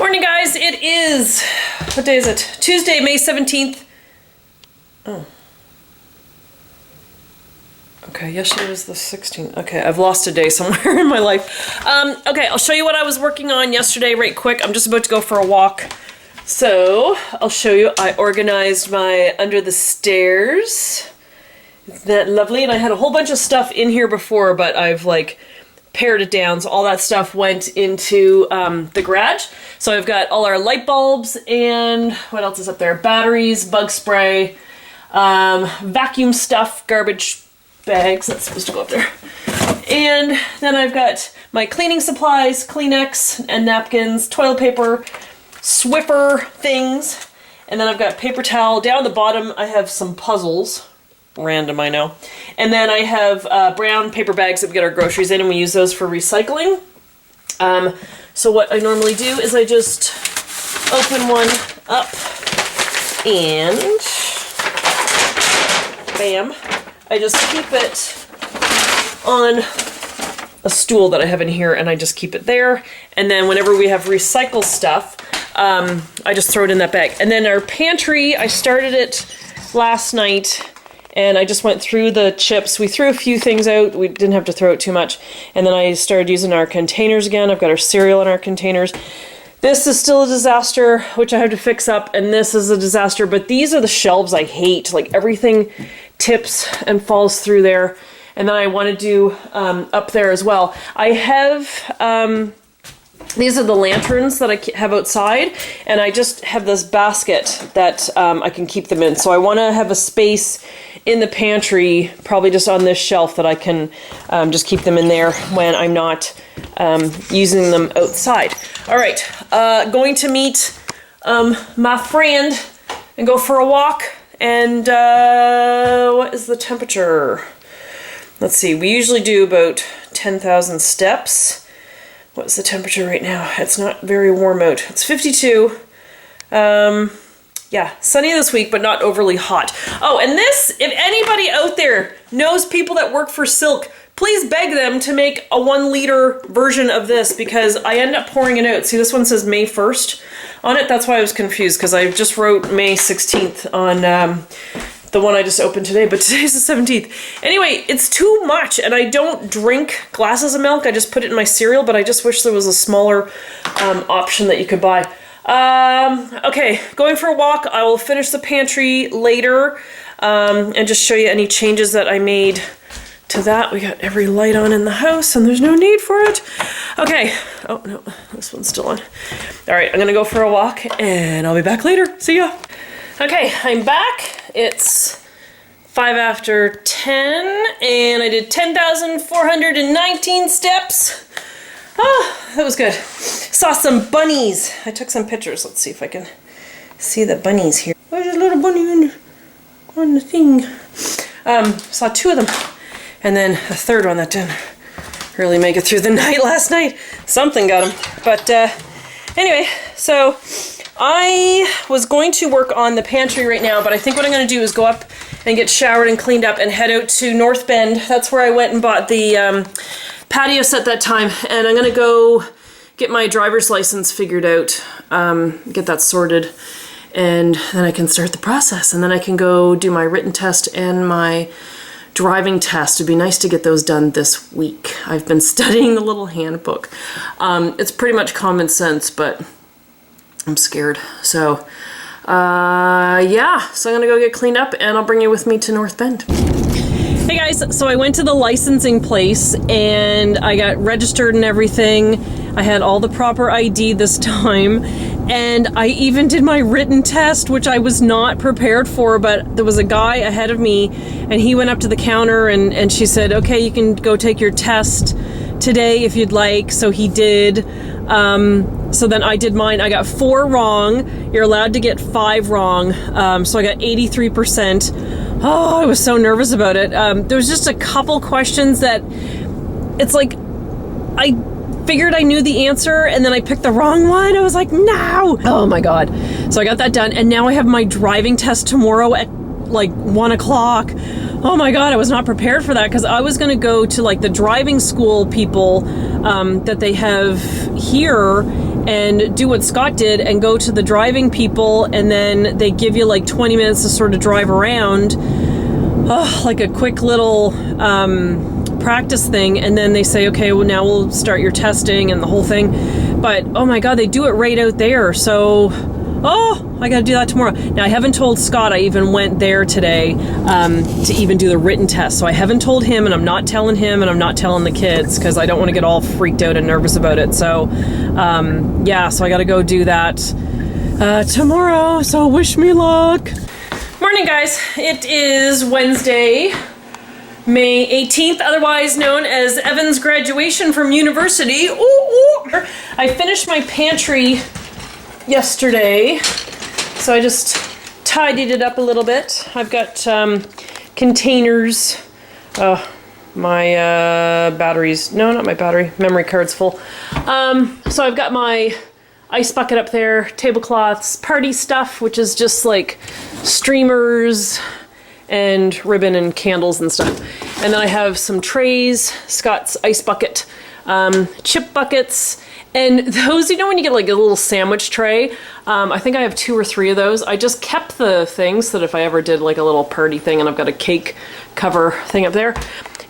Morning, guys. It is, what day is it? Tuesday, May 17th. Oh. Okay, yesterday was the 16th. Okay, I've lost a day somewhere in my life. Okay, I'll show you what I was working on yesterday right quick. I'm just about to go for a walk. So, I'll show you. I organized my under the stairs. Isn't that lovely? And I had a whole bunch of stuff in here before, but I've like pared it down, so all that stuff went into the garage. So I've got all our light bulbs and what else is up there? Batteries, bug spray, vacuum stuff, garbage bags, that's supposed to go up there. And then I've got my cleaning supplies, Kleenex and napkins, toilet paper, Swiffer things, and then I've got paper towel. Down the bottom I have some puzzles. Random, I know. And then I have brown paper bags that we get our groceries in, and we use those for recycling. So what I normally do is I just open one up and bam, I just keep it on a stool that I have in here, and I just keep it there. And then whenever we have recycle stuff, I just throw it in that bag. And then our pantry, I started it last night, and I just went through the chips. We threw a few things out. We didn't have to throw out too much. And then I started using our containers again. I've got our cereal in our containers. This is still a disaster, which I have to fix up, and this is a disaster. But these are the shelves I hate. Like, everything tips and falls through there. And then I want to do up there as well. I have... these are the lanterns that I have outside, and I just have this basket that I can keep them in. So I want to have a space in the pantry, probably just on this shelf, that I can just keep them in there when I'm not using them outside. All right, going to meet my friend and go for a walk. And what is the temperature? Let's see, we usually do about 10,000 steps. What's the temperature right now? It's not very warm out. It's 52. Yeah, sunny this week, but not overly hot. Oh, and this, if anybody out there knows people that work for Silk, please beg them to make a 1 liter version of this, because I end up pouring it out. See, this one says May 1st on it. That's why I was confused, because I just wrote May 16th on the one I just opened today, but today's the 17th. Anyway, it's too much, and I don't drink glasses of milk. I just put it in my cereal, but I just wish there was a smaller option that you could buy. Okay, going for a walk. I will finish the pantry later and just show you any changes that I made to that. We got every light on in the house, and there's no need for it. Okay. Oh, no, this one's still on. All right, I'm gonna go for a walk, and I'll be back later. See ya. Okay, I'm back. It's 5 after 10, and I did 10,419 steps. Oh, that was good. Saw some bunnies. I took some pictures. Let's see if I can see the bunnies here. There's a little bunny on the thing. Saw 2 of them, and then a third one that didn't really make it through the night last night. Something got him. But anyway, so I was going to work on the pantry right now, but I think what I'm going to do is go up and get showered and cleaned up and head out to North Bend. That's where I went and bought the patio set that time, and I'm going to go get my driver's license figured out, get that sorted, and then I can start the process, and then I can go do my written test and my driving test. It'd be nice to get those done this week. I've been studying the little handbook. It's pretty much common sense, but I'm scared. So, yeah, so I'm gonna go get cleaned up, and I'll bring you with me to North Bend. Hey guys, so I went to the licensing place, and I got registered and everything. I had all the proper ID this time, and I even did my written test, which I was not prepared for, but there was a guy ahead of me, and he went up to the counter, and she said, okay, you can go take your test today if you'd like. So he did. So then I did mine. I got 4 wrong. You're allowed to get 5 wrong. So I got 83%. Oh, I was so nervous about it. There was just a couple questions that it's like, I figured I knew the answer, and then I picked the wrong one. I was like, no! Oh my God. So I got that done, and now I have my driving test tomorrow at like 1 o'clock. Oh my God, I was not prepared for that, because I was gonna go to like the driving school people that they have here, and do what Scott did and go to the driving people, and then they give you like 20 minutes to sort of drive around, like a quick little practice thing, and then they say, okay, well, now we'll start your testing and the whole thing. But oh my god, they do it right out there. So I gotta do that tomorrow. Now, I haven't told Scott I even went there today to even do the written test. So I haven't told him, and I'm not telling him, and I'm not telling the kids, because I don't want to get all freaked out and nervous about it. So yeah, so I gotta go do that tomorrow. So wish me luck. Morning, guys. It is Wednesday, May 18th, otherwise known as Evan's graduation from university. Ooh. I finished my pantry yesterday, so I just tidied it up a little bit. I've got containers. My batteries, no, not my battery, memory card's full. So I've got my ice bucket up there, tablecloths, party stuff, which is just like streamers and ribbon and candles and stuff. And then I have some trays, Scott's ice bucket, chip buckets, and those, you know, when you get like a little sandwich tray, I think I have 2 or 3 of those. I just kept the things so that if I ever did like a little party thing, and I've got a cake cover thing up there.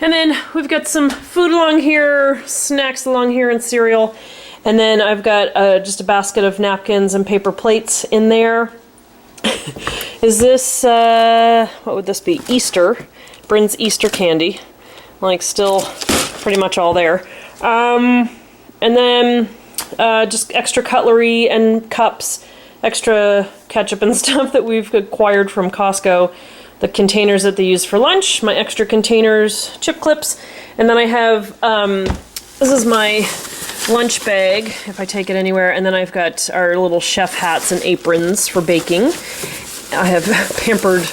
And then we've got some food along here, snacks along here, and cereal. And then I've got just a basket of napkins and paper plates in there. Is this, what would this be? Easter. Bryn's Easter candy. Like, still pretty much all there. And then just extra cutlery and cups, extra ketchup and stuff that we've acquired from Costco. The containers that they use for lunch, my extra containers, chip clips. And then I have, this is my lunch bag, if I take it anywhere. And then I've got our little chef hats and aprons for baking. I have Pampered,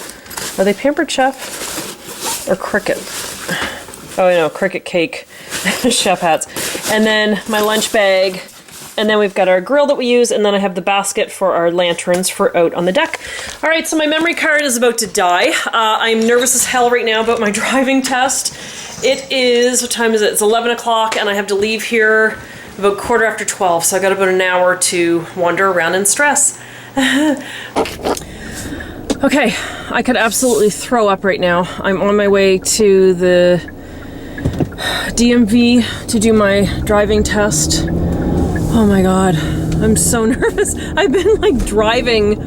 are they Pampered Chef or Cricket? Oh, I know, Cricket Cake chef hats. And then my lunch bag. And then we've got our grill that we use, and then I have the basket for our lanterns for out on the deck. All right, so my memory card is about to die. I'm nervous as hell right now about my driving test. It is, what time is it? It's 11 o'clock, and I have to leave here about 12:15, so I got about an hour to wander around and stress. Okay, I could absolutely throw up right now. I'm on my way to the DMV to do my driving test. Oh my god, I'm so nervous. I've been like driving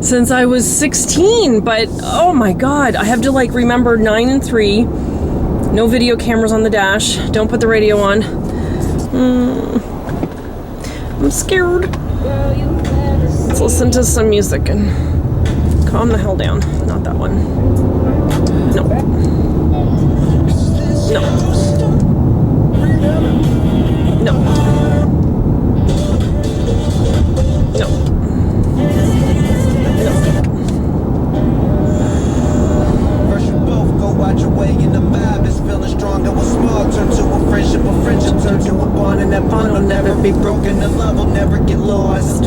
since I was 16, but oh my god, I have to like remember 9 and 3. No video cameras on the dash. Don't put the radio on. I'm scared. Let's listen to some music and calm the hell down. Not that one. No. No. No. Be broken, the love will never get lost.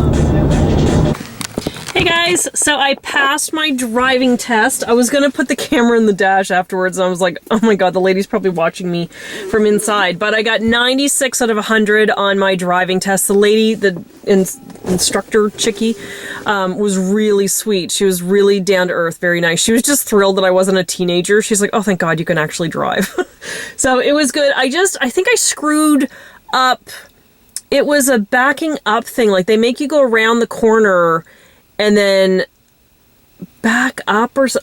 Hey guys, so I passed my driving test. I was gonna put the camera in the dash afterwards, and I was like, oh my god, the lady's probably watching me from inside. But I got 96 out of 100 on my driving test. The lady, the instructor chickie, was really sweet. She was really down to earth, very nice. She was just thrilled that I wasn't a teenager. She's like, oh, thank god you can actually drive. So it was good. I think I screwed up. It was a backing up thing. Like, they make you go around the corner and then back up or so.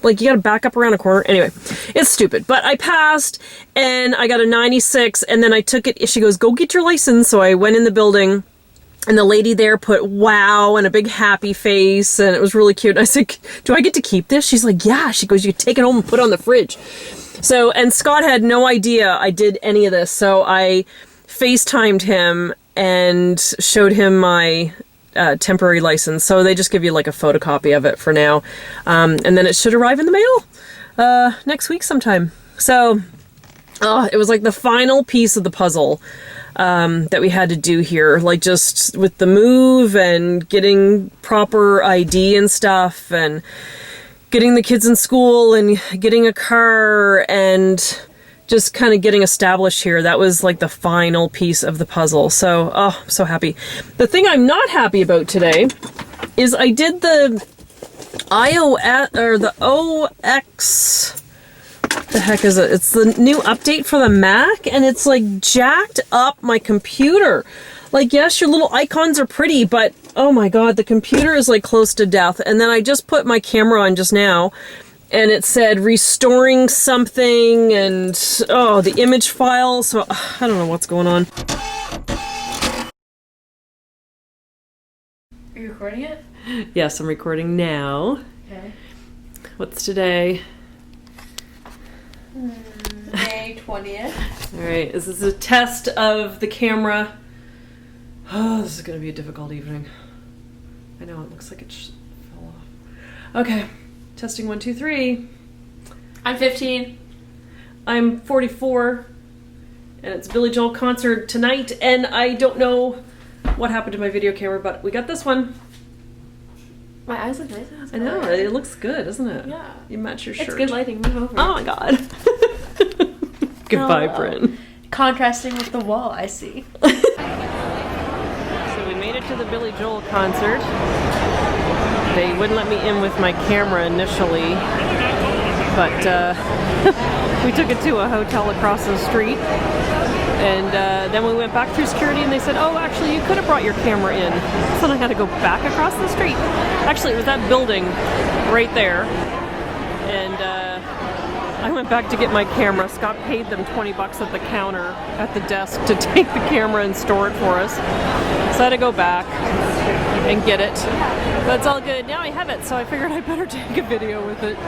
Like, you gotta back up around a corner. Anyway, it's stupid. But I passed, and I got a 96, and then I took it. She goes, go get your license. So I went in the building, and the lady there put wow and a big happy face, and it was really cute. And I said, do I get to keep this? She's like, yeah. She goes, you can take it home and put it on the fridge. So, and Scott had no idea I did any of this. So I FaceTimed him and showed him my temporary license. So they just give you like a photocopy of it for now. And then it should arrive in the mail next week sometime. So it was like the final piece of the puzzle that we had to do here. Like, just with the move and getting proper ID and stuff, and getting the kids in school and getting a car and just kind of getting established here. That was like the final piece of the puzzle. So, oh, I'm so happy. The thing I'm not happy about today is I did the iOS, or the OX, the heck is it? It's the new update for the Mac, and it's like jacked up my computer. Like, yes, your little icons are pretty, but oh my god, the computer is like close to death. And then I just put my camera on just now, and it said restoring something, and oh, the image file, so I don't know what's going on. Are you recording it? Yes, I'm recording now. Okay. What's today? May 20th. Alright, this is a test of the camera. Oh, this is going to be a difficult evening. I know, it looks like it just fell off. Okay, testing 1, 2, 3. I'm 15. I'm 44, and it's Billy Joel concert tonight, and I don't know what happened to my video camera, but we got this one. My eyes look nice. I know, it looks good, doesn't it? Yeah. You match your shirt. It's good lighting. Move over. Oh my god. Goodbye, Oh. Bryn. Contrasting with the wall, I see. So we made it to the Billy Joel concert. They wouldn't let me in with my camera initially, but we took it to a hotel across the street, and then we went back through security, and they said, oh, actually, you could have brought your camera in. So then I had to go back across the street. Actually, it was that building right there, and I went back to get my camera. Scott paid them $20 at the counter at the desk to take the camera and store it for us. So I had to go back and get it. But it's all good. Now I have it, so I figured I better take a video with it.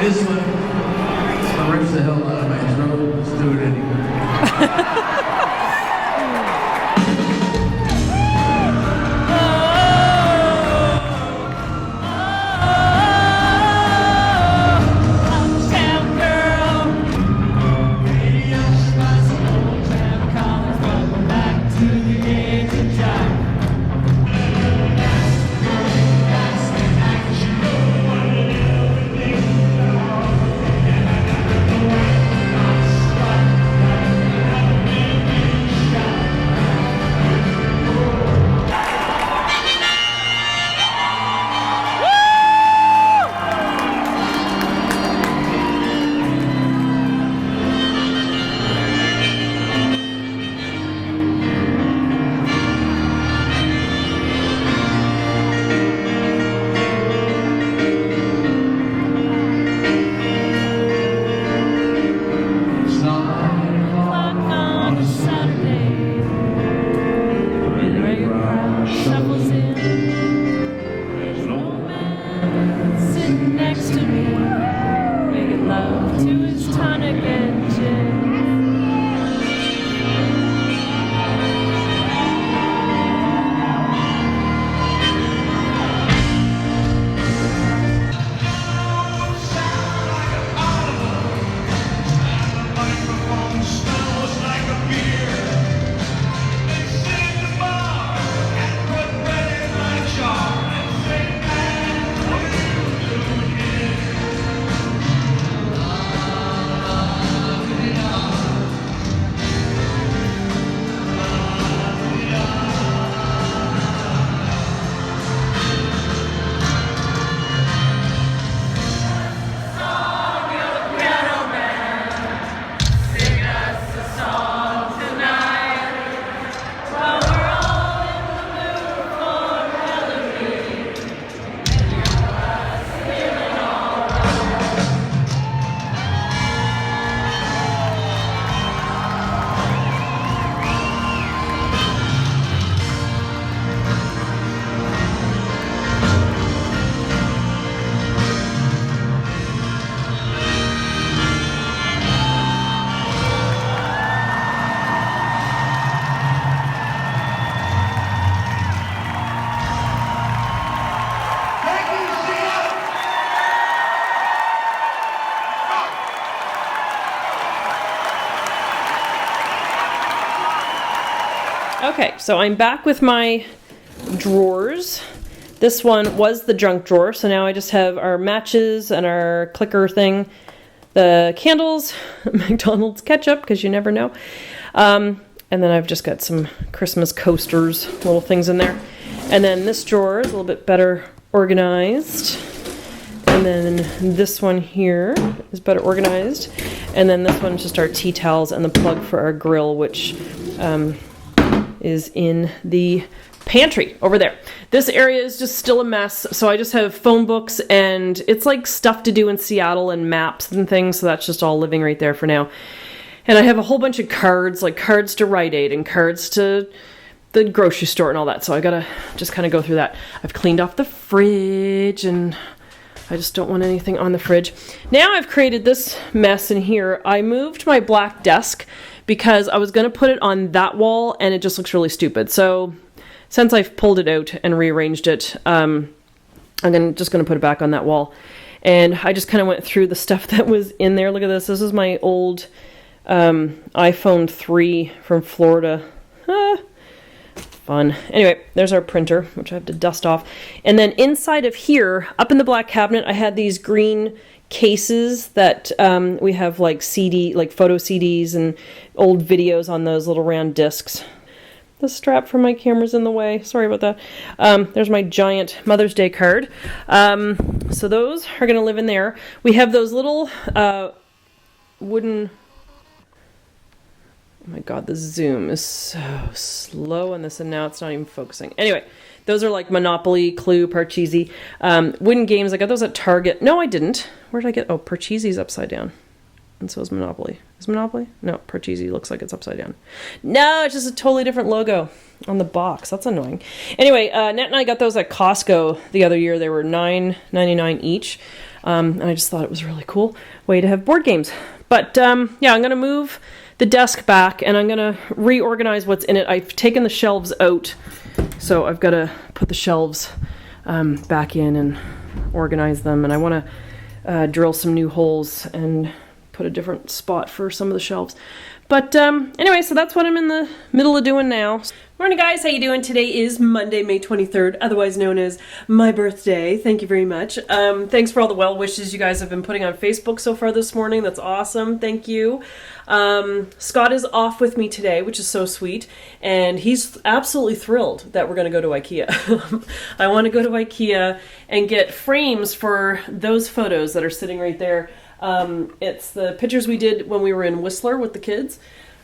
This one rips the hell out of my throat. Let's do it anyway. Okay, so I'm back with my drawers. This one was the junk drawer, so now I just have our matches and our clicker thing, the candles, McDonald's ketchup, because you never know. And then I've just got some Christmas coasters, little things in there. And then this drawer is a little bit better organized. And then this one here is better organized. And then this one's just our tea towels and the plug for our grill, which is in the pantry over there. This area is just still a mess, so I just have phone books, and it's like stuff to do in Seattle and maps and things, so that's just all living right there for now. And I have a whole bunch of cards, like cards to Rite Aid and cards to the grocery store and all that, so I gotta just kind of go through that. I've cleaned off the fridge, and I just don't want anything on the fridge. Now I've created this mess in here. I moved my black desk because I was going to put it on that wall, and it just looks really stupid. So since I've pulled it out and rearranged it, I'm just going to put it back on that wall. And I just kind of went through the stuff that was in there. Look at this. This is my old iPhone 3 from Florida. Fun. Anyway, there's our printer, which I have to dust off. And then inside of here, up in the black cabinet, I had these green cases that we have like photo CDs and old videos on those little round discs. The strap for my camera's in the way. Sorry about that. There's my giant Mother's Day card. So those are going to live in there. We have those little wooden... Oh my god, the zoom is so slow on this, and now it's not even focusing. Anyway, those are like Monopoly, Clue, Parcheesi. Wooden games, I got those at Target. No, I didn't. Where did I get... Oh, Parcheesi's upside down. And so is Monopoly. Is Monopoly? No, Parcheesi looks like it's upside down. No, it's just a totally different logo on the box. That's annoying. Anyway, Nat and I got those at Costco the other year. They were $9.99 each. And I just thought it was a really cool way to have board games. But yeah, I'm going to move the desk back and I'm going to reorganize what's in it. I've taken the shelves out, so I've got to put the shelves back in and organize them. And I want to drill some new holes and put a different spot for some of the shelves. But anyway, so that's what I'm in the middle of doing now. Morning guys, how you doing? Today is Monday, May 23rd, otherwise known as my birthday. Thank you very much. Thanks for all the well wishes you guys have been putting on Facebook so far this morning. That's awesome. Thank you. Scott is off with me today, which is so sweet, and he's absolutely thrilled that we're going to go to IKEA. I want to go to IKEA and get frames for those photos that are sitting right there. It's the pictures we did when we were in Whistler with the kids.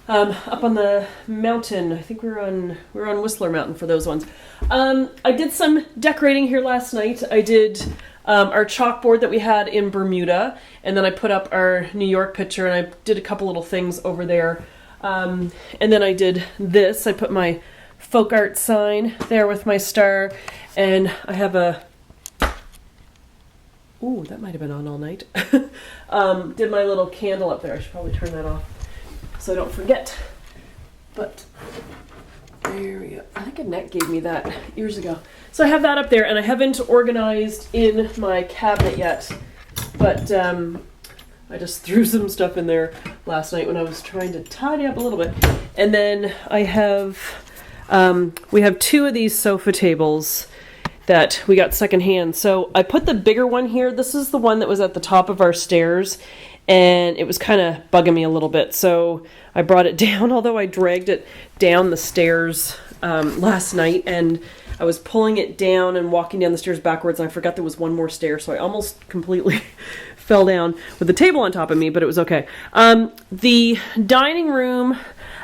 Up on the mountain. I think we were on Whistler Mountain for those ones. I did some decorating here last night. I did our chalkboard that we had in Bermuda, and then I put up our New York picture, and I did a couple little things over there. And then I did this. I put my folk art sign there with my star, and I have a... Ooh, that might have been on all night. Did my little candle up there. I should probably turn that off so I don't forget. But there we go. I think Annette gave me that years ago. So I have that up there, and I haven't organized in my cabinet yet. But I just threw some stuff in there last night when I was trying to tidy up a little bit. And then I have, we have two of these sofa tables that we got secondhand. So I put the bigger one here. This is the one that was at the top of our stairs, and it was kind of bugging me a little bit. So I brought it down, although I dragged it down the stairs last night, and I was pulling it down and walking down the stairs backwards, and I forgot there was one more stair, so I almost completely fell down with the table on top of me, but it was okay. The dining room,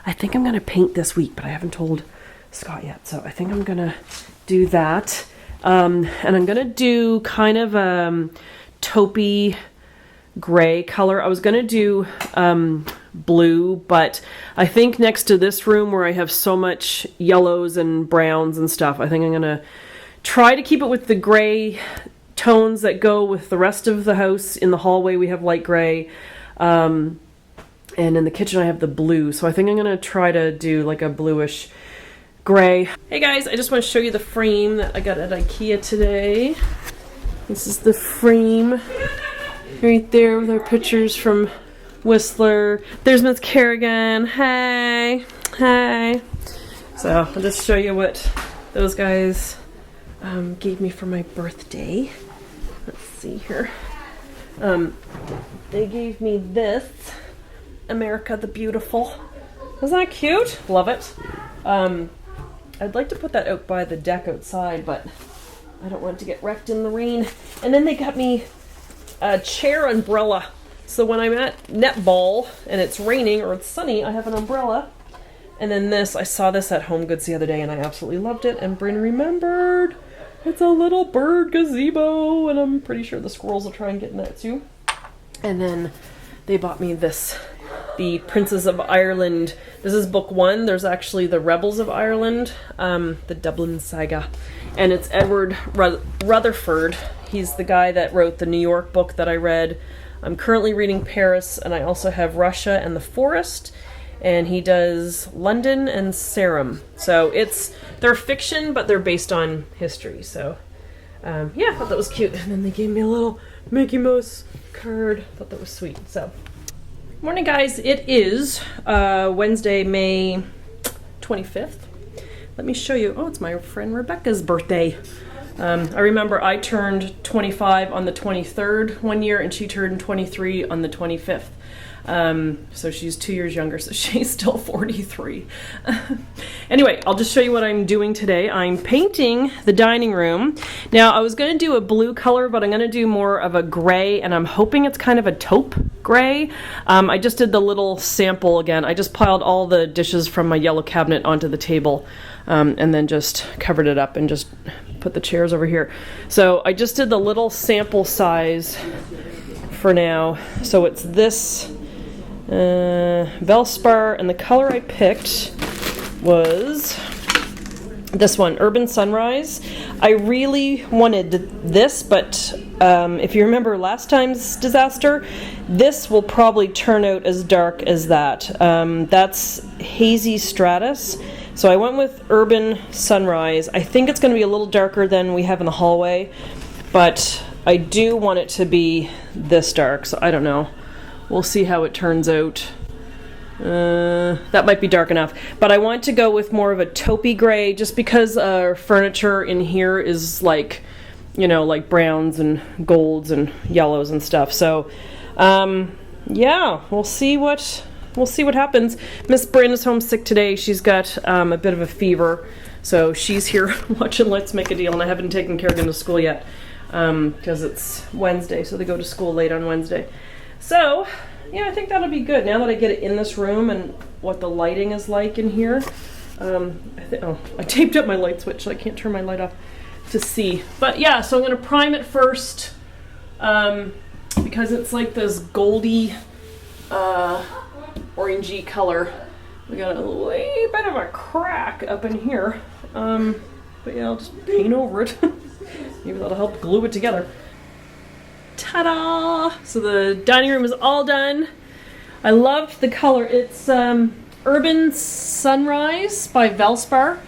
I think I'm going to paint this week, but I haven't told Scott yet, so I think I'm going to do that. And I'm going to do kind of a taupey gray color. I was going to do blue, but I think next to this room where I have so much yellows and browns and stuff, I think I'm going to try to keep it with the gray tones that go with the rest of the house. In the hallway we have light gray, and in the kitchen I have the blue, so I think I'm going to try to do like a bluish gray. Hey guys, I just want to show you the frame that I got at IKEA today. This is the frame right there with our pictures from Whistler. There's Miss Kerrigan. Hey, hey. So I'll just show you what those guys gave me for my birthday. Let's see here. They gave me this, America the Beautiful. Isn't that cute? Love it. I'd like to put that out by the deck outside, but I don't want it to get wrecked in the rain. And then they got me a chair umbrella. So when I'm at netball and it's raining or it's sunny, I have an umbrella. And then this, I saw this at Home Goods the other day and I absolutely loved it. And Bryn remembered. It's a little bird gazebo, and I'm pretty sure the squirrels will try and get in that too. And then they bought me this, the Princes of Ireland. This is book one. There's actually the Rebels of Ireland, the Dublin Saga. And it's Edward Rutherford. He's the guy that wrote the New York book that I read. I'm currently reading Paris, and I also have Russia and the Forest. And he does London and Sarum. So they're fiction, but they're based on history. So yeah, I thought that was cute. And then they gave me a little Mickey Mouse card. I thought that was sweet. So morning guys, it is Wednesday, May 25th. Let me show you. Oh, it's my friend Rebecca's birthday. I remember I turned 25 on the 23rd one year, and she turned 23 on the 25th. So she's 2 years younger, so she's still 43. Anyway, I'll just show you what I'm doing today. I'm painting the dining room. Now, I was going to do a blue color, but I'm going to do more of a gray, and I'm hoping it's kind of a taupe gray. I just did the little sample again. I just piled all the dishes from my yellow cabinet onto the table, and then just covered it up and just put the chairs over here. So I just did the little sample size for now. So it's this Velspar, and the color I picked was this one, Urban Sunrise. I really wanted this, but if you remember last time's disaster, this will probably turn out as dark as that. That's Hazy Stratus. So I went with Urban Sunrise. I think it's going to be a little darker than we have in the hallway, but I do want it to be this dark, so I don't know. We'll see how it turns out. That might be dark enough, but I want to go with more of a taupey gray just because our furniture in here is like, you know, like browns and golds and yellows and stuff. So yeah, we'll see what happens. Miss Bryn is homesick today. She's got a bit of a fever, so she's here watching Let's Make a Deal, and I haven't taken Kerrigan to school yet because it's Wednesday, so they go to school late on Wednesday. So yeah, I think that'll be good. Now that I get it in this room and what the lighting is like in here. I taped up my light switch, so I can't turn my light off to see. But yeah, so I'm going to prime it first because it's like this goldy, orangey color. We got a wee bit of a crack up in here. But yeah, I'll just paint over it. Maybe that'll help glue it together. Ta-da! So the dining room is all done. I loved the color. It's Urban Sunrise by Velspar.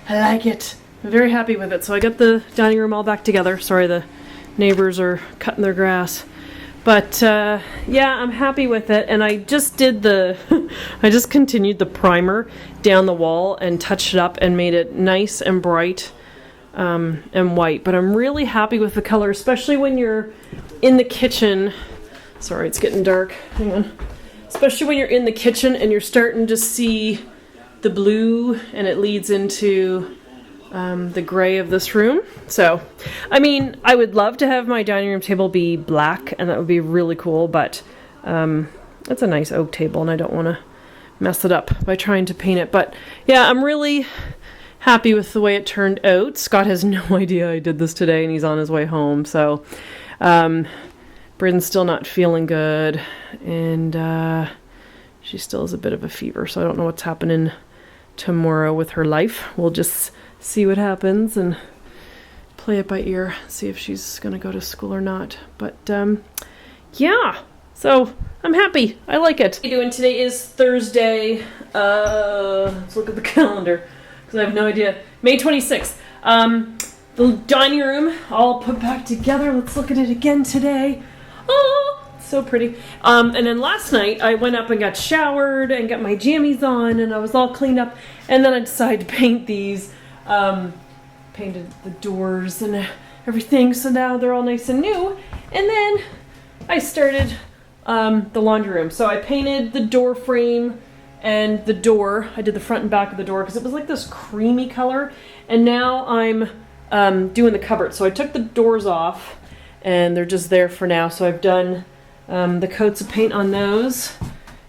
I like it. I'm very happy with it. So I got the dining room all back together. Sorry, the neighbors are cutting their grass. But yeah, I'm happy with it. And I just did I just continued the primer down the wall and touched it up and made it nice and bright and white. But I'm really happy with the color, especially when you're in the kitchen. Sorry, it's getting dark. Hang on. Especially when you're in the kitchen and you're starting to see the blue and it leads into the gray of this room. So, I mean, I would love to have my dining room table be black, and that would be really cool, but it's a nice oak table and I don't want to mess it up by trying to paint it. But yeah, I'm really happy with the way it turned out. Scott has no idea I did this today and he's on his way home. So Bryn's still not feeling good, and she still has a bit of a fever, so I don't know what's happening tomorrow with her life. We'll just see what happens and play it by ear, see if she's gonna go to school or not. But yeah, so I'm happy. I like it. What are you doing? Today is Thursday. Let's look at the calendar because I have no idea. May 26th. The dining room all put back together. Let's look at it again today. Oh, so pretty. And then last night I went up and got showered and got my jammies on and I was all cleaned up. And then I decided to paint these. Painted the doors and everything. So now they're all nice and new. And then I started the laundry room. So I painted the door frame and the door. I did the front and back of the door because it was like this creamy color. And now I'm doing the cupboard. So I took the doors off and they're just there for now. So I've done the coats of paint on those.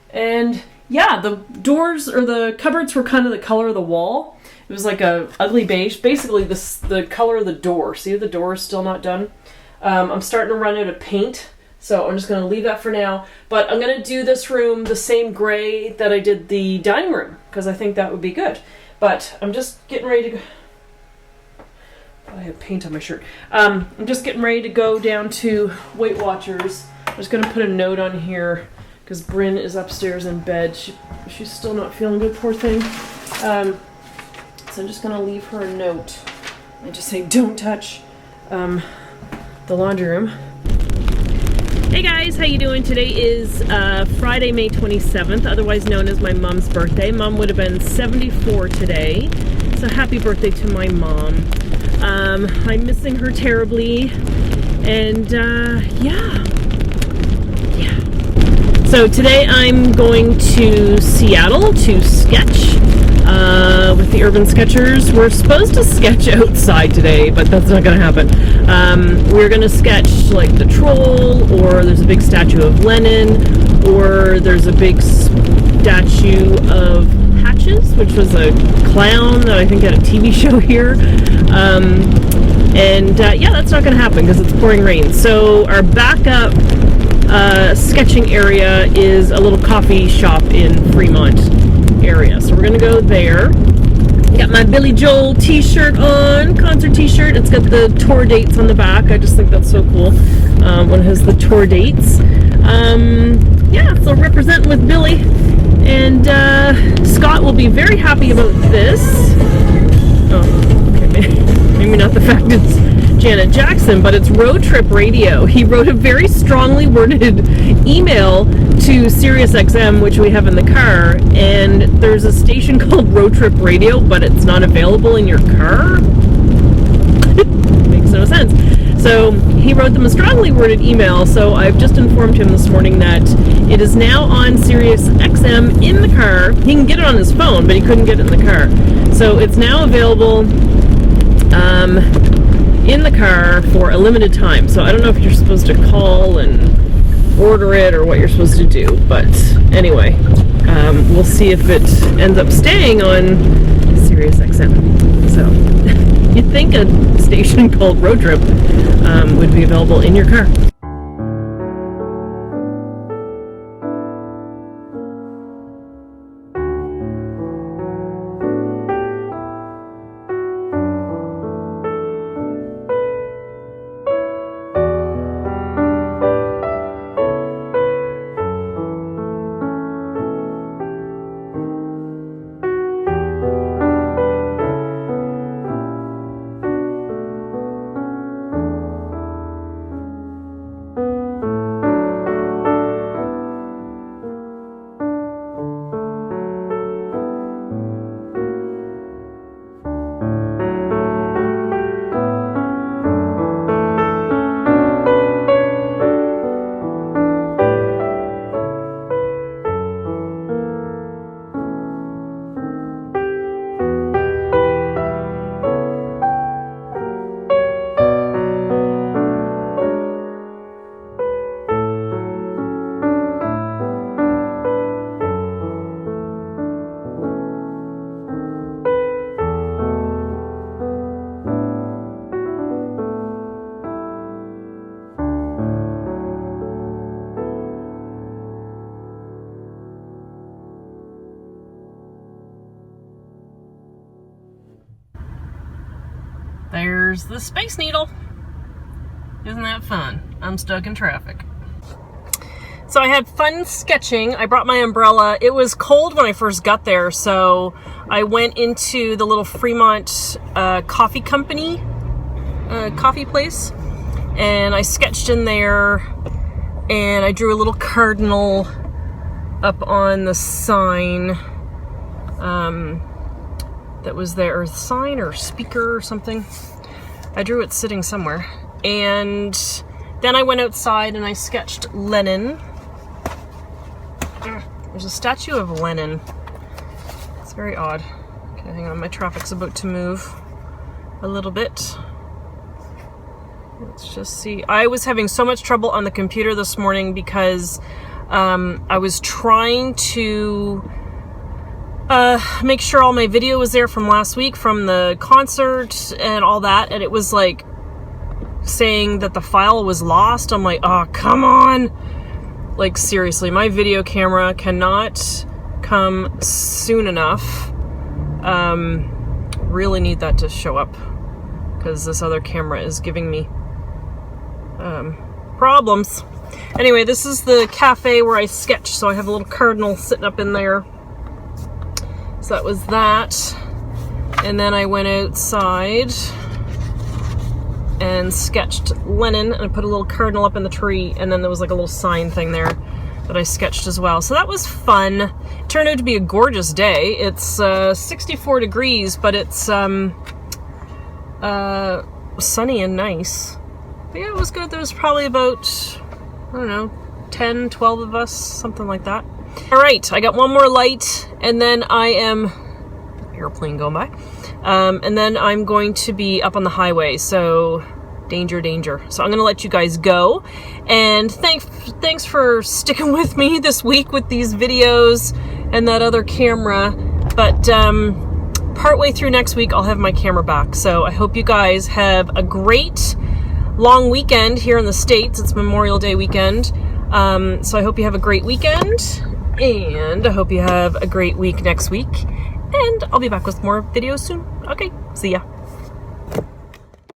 And yeah, the doors or the cupboards were kind of the color of the wall. It was like a ugly beige. Basically the color of the door. See, the door is still not done. I'm starting to run out of paint. So I'm just going to leave that for now. But I'm going to do this room the same gray that I did the dining room because I think that would be good. But I'm just getting ready to go. I have paint on my shirt. I'm just getting ready to go down to Weight Watchers. I'm just going to put a note on here because Bryn is upstairs in bed. She's still not feeling good, poor thing. So I'm just going to leave her a note and just say, don't touch the laundry room. Hey guys, how you doing? Today is Friday, May 27th, otherwise known as my mom's birthday. Mom would have been 74 today, so happy birthday to my mom. I'm missing her terribly, and yeah. So today I'm going to Seattle to sketch with the Urban Sketchers. We're supposed to sketch outside today, but that's not going to happen. We're going to sketch like the troll, or there's a big statue of Lenin, or there's a big statue of Patches, which was a clown that I think had a TV show here. Yeah, that's not going to happen because it's pouring rain. So our backup sketching area is a little coffee shop in Fremont area. So we're going to go there. Got my Billy Joel t-shirt on, concert t-shirt. It's got the tour dates on the back. I just think that's so cool when it has the tour dates. Yeah, so representing with Billy. And Scott will be very happy about this. Oh, okay, maybe not the fact it's Janet Jackson, but it's Road Trip Radio. He wrote a very strongly worded email to SiriusXM, which we have in the car, and there's a station called Road Trip Radio, but it's not available in your car? Makes no sense. So he wrote them a strongly worded email, so I've just informed him this morning that it is now on SiriusXM in the car. He can get it on his phone, but he couldn't get it in the car. So it's now available in the car for a limited time. So I don't know if you're supposed to call and order it or what you're supposed to do, but anyway, we'll see if it ends up staying on SiriusXM. So you'd think a station called Road Trip would be available in your car. There's the Space Needle. Isn't that fun? I'm stuck in traffic. So I had fun sketching. I brought my umbrella. It was cold when I first got there, so I went into the little Fremont coffee company, coffee place, and I sketched in there, and I drew a little cardinal up on the sign that was there, or sign or speaker or something. I drew it sitting somewhere. And then I went outside and I sketched Lenin. There's a statue of Lenin. It's very odd. Okay, hang on, my traffic's about to move a little bit. Let's just see. I was having so much trouble on the computer this morning because I was trying to make sure all my video was there from last week, from the concert and all that, and it was like saying that the file was lost. I'm like, oh, come on. Like, seriously, my video camera cannot come soon enough. Really need that to show up, because this other camera is giving me problems. Anyway, this is the cafe where I sketched, so I have a little cardinal sitting up in there. So that was that. And then I went outside and sketched Lenin, and I put a little cardinal up in the tree, and then there was like a little sign thing there that I sketched as well. So that was fun. It turned out to be a gorgeous day. It's 64 degrees, but it's sunny and nice. But yeah, it was good. There was probably about, I don't know, 10, 12 of us, something like that. All right, I got one more light, and then I am, airplane going by, and then I'm going to be up on the highway, so danger, danger. So I'm going to let you guys go, and thanks for sticking with me this week with these videos and that other camera, but partway through next week, I'll have my camera back, so I hope you guys have a great long weekend here in the States. It's Memorial Day weekend, so I hope you have a great weekend, and I hope you have a great week next week. And I'll be back with more videos soon. Okay, see ya.